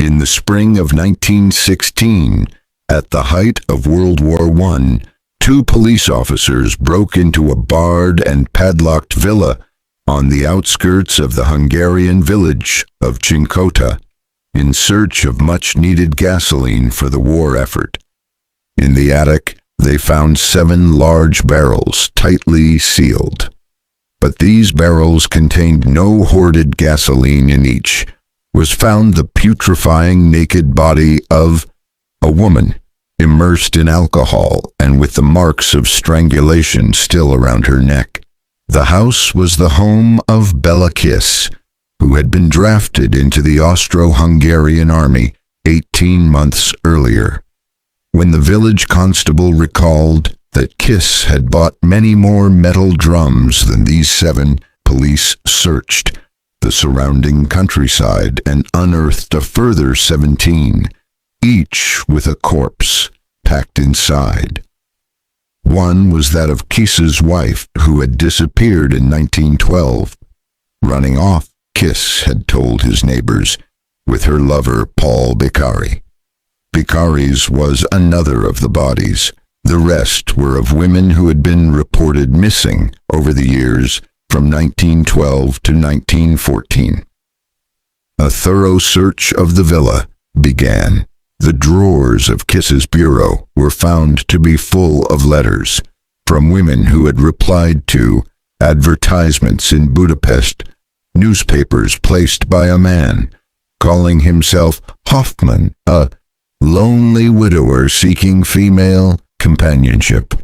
In the spring of 1916, at the height of World War I, two police officers broke into a barred and padlocked villa on the outskirts of the Hungarian village of Cinkota, in search of much-needed gasoline for the war effort. In the attic, they found 7 large barrels tightly sealed. But these barrels contained no hoarded gasoline. In each was found the putrefying naked body of a woman, immersed in alcohol and with the marks of strangulation still around her neck. The house was the home of Bela Kiss, who had been drafted into the Austro-Hungarian army 18 months earlier. When the village constable recalled that Kiss had bought many more metal drums than these 7, police searched the surrounding countryside and unearthed a further 17, each with a corpse packed inside. One was that of Kiss's wife, who had disappeared in 1912. Running off, Kiss had told his neighbors, with her lover Paul Bicari. Bicari's was another of the bodies. The rest were of women who had been reported missing over the years from 1912 to 1914. A thorough search of the villa began. The drawers of Kiss's bureau were found to be full of letters from women who had replied to advertisements in Budapest, newspapers placed by a man calling himself Hoffman, a lonely widower seeking female companionship.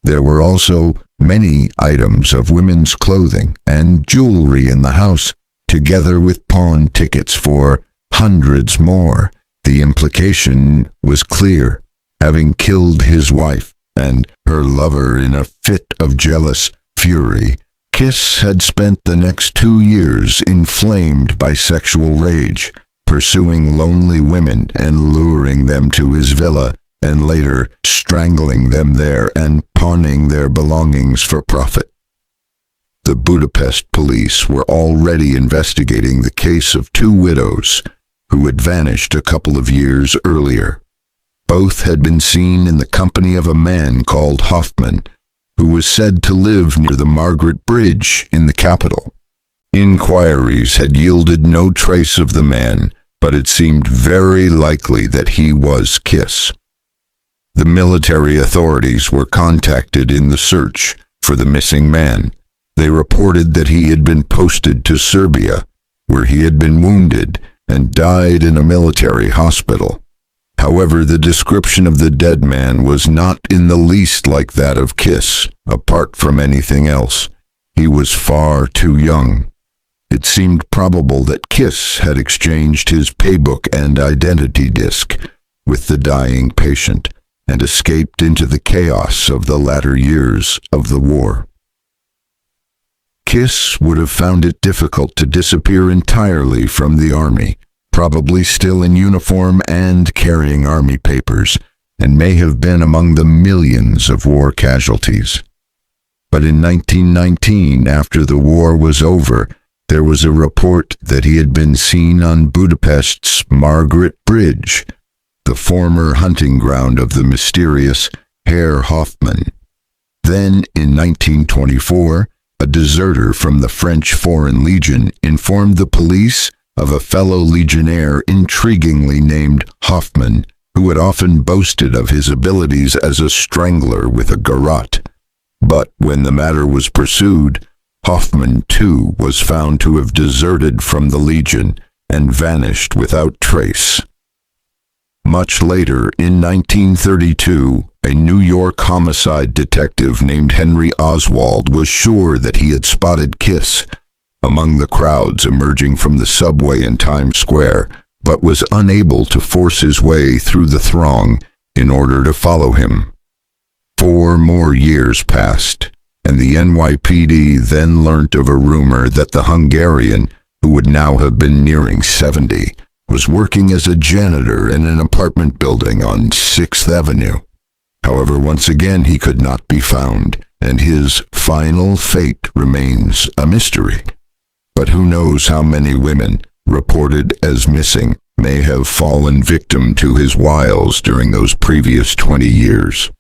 There were also many items of women's clothing and jewelry in the house, together with pawn tickets for hundreds more. The implication was clear. Having killed his wife and her lover in a fit of jealous fury, Kiss had spent the next 2 years inflamed by sexual rage, pursuing lonely women and luring them to his villa, and later strangling them there and pawning their belongings for profit. The Budapest police were already investigating the case of 2 widows who had vanished a couple of years earlier. Both had been seen in the company of a man called Hoffman, who was said to live near the Margaret Bridge in the capital. Inquiries had yielded no trace of the man, but it seemed very likely that he was Kiss. The military authorities were contacted in the search for the missing man. They reported that he had been posted to Serbia, where he had been wounded and died in a military hospital. However, the description of the dead man was not in the least like that of Kiss. Apart from anything else, he was far too young. It seemed probable that Kiss had exchanged his paybook and identity disc with the dying patient and escaped into the chaos of the latter years of the war. Kiss would have found it difficult to disappear entirely from the army, probably still in uniform and carrying army papers, and may have been among the millions of war casualties. But in 1919, after the war was over, there was a report that he had been seen on Budapest's Margaret Bridge, the former hunting ground of the mysterious Herr Hoffman. Then, in 1924, a deserter from the French Foreign Legion informed the police of a fellow legionnaire intriguingly named Hoffman, who had often boasted of his abilities as a strangler with a garrote. But when the matter was pursued, Hoffman, too, was found to have deserted from the Legion and vanished without trace. Much later, in 1932, a New York homicide detective named Henry Oswald was sure that he had spotted Kiss among the crowds emerging from the subway in Times Square, but was unable to force his way through the throng in order to follow him. 4 more years passed, and the NYPD then learnt of a rumor that the Hungarian, who would now have been nearing 70, was working as a janitor in an apartment building on 6th Avenue. However, once again he could not be found, and his final fate remains a mystery. But who knows how many women reported as missing may have fallen victim to his wiles during those previous 20 years.